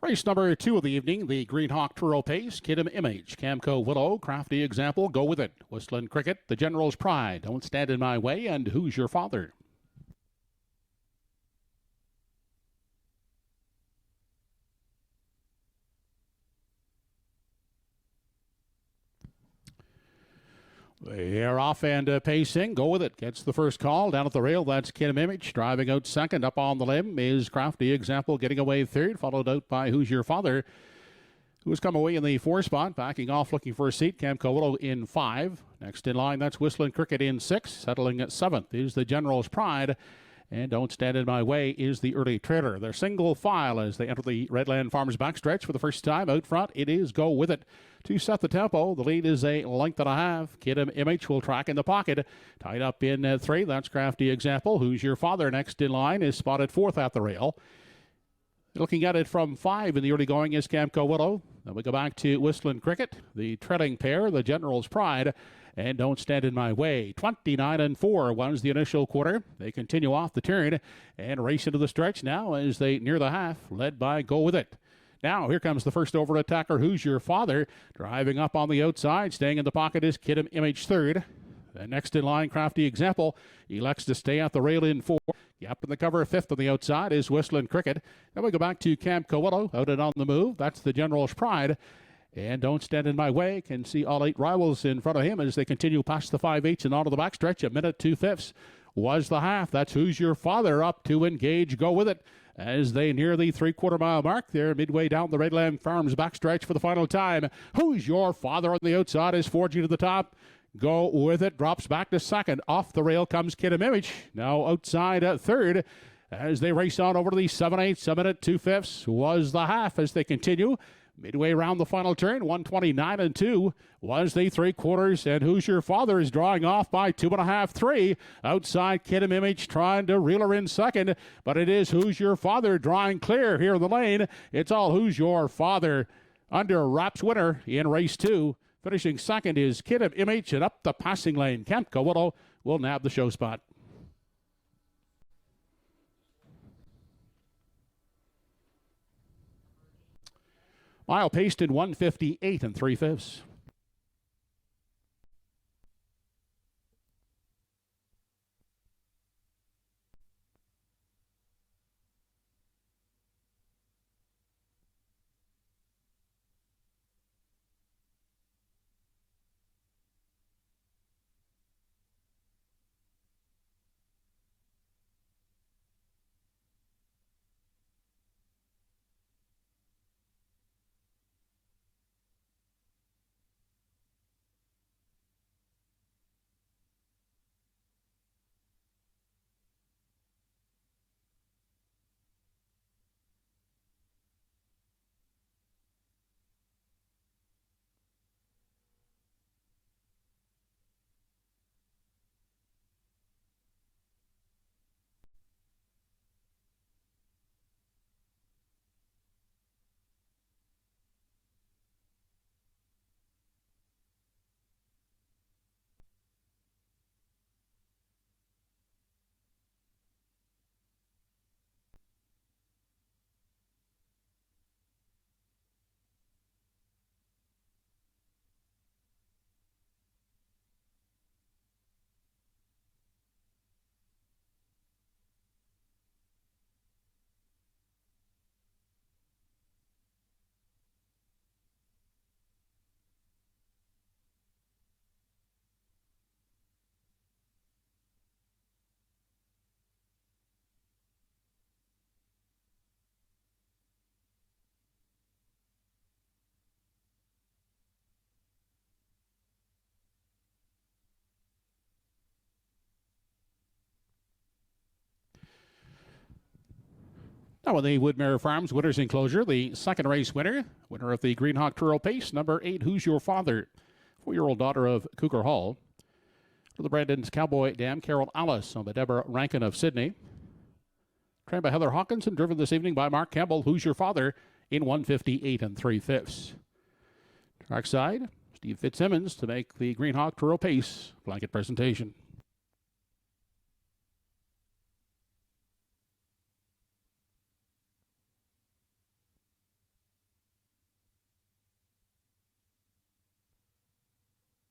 Race number 2 of the evening, the Green Hawk Truro Pace, Kidam Image, Camco Willow, Crafty Example, Go With It, Whistling Cricket, The General's Pride, Don't Stand in My Way, and Who's Your Father? They're off and pacing. Go With It gets the first call. Down at the rail, that's Kidam Image. Driving out second. Up on the limb is Crafty Example getting away third, followed out by Who's Your Father, who's come away in the 4 spot. Backing off looking for a seat. Camco Willow in 5. Next in line, that's Whistling Cricket in 6. Settling at 7th is The General's Pride. And Don't Stand in My Way is the early trailer. They're single file as they enter the Redland Farms backstretch for the first time. Out front, it is Go With It. To set the tempo, the lead is a length and a half. Kidam Image will track in the pocket. Tied up in 3, that's Crafty Example. Who's Your Father next in line is spotted 4th at the rail. Looking at it from 5 in the early going is Camco Willow. Then we go back to Whistling Cricket, the treading pair, The General's Pride, and Don't Stand in My Way. 29-4 was the initial quarter. They continue off the turn and race into the stretch now as they near the half, led by Go With It. Now, here comes the first over attacker, Who's Your Father? Driving up on the outside, staying in the pocket is Kidam Image 3rd. Then next in line, Crafty Example elects to stay at the rail in 4. Up in the cover, 5th on the outside is Whistling Cricket. Then we go back to Camco Willow, out and on the move. That's The General's Pride. And Don't Stand in My Way can see all 8 rivals in front of him as they continue past the 5/8 and onto the backstretch. A minute 2/5 was the half. That's Who's Your Father up to engage. Go With It as they near the 3/4 mile mark. They're midway down the Redland Farms backstretch for the final time. Who's Your Father on the outside is forging to the top. Go With It drops back to 2nd. Off the rail comes Kidam Image. Now outside at 3rd as they race on over to the 7/8. A minute 2/5 was the half as they continue. Midway around the final turn, 129-2 was the 3/4, and Who's Your Father is drawing off by 2.5, 3. Outside, Kidam Image trying to reel her in 2nd, but it is Who's Your Father drawing clear here in the lane. It's all Who's Your Father under wraps winner in race 2. Finishing 2nd is Kidam Image, and up the passing lane, Camco Willow will nab the show spot. Mile paced in 1:58 3/5. Now in the Woodmere Farms Winners Enclosure, the 2nd race winner of the Green Hawk Truro Pace, number 8, Who's Your Father, 4-year-old daughter of Cougar Hall. To the Brandon's Cowboy Dam, Carol Alice on the Deborah Rankin of Sydney. Trained by Heather Hawkins and driven this evening by Mark Campbell, Who's Your Father, in 1:58 3/5. Trackside, Steve Fitzsimmons to make the Green Hawk Truro Pace blanket presentation.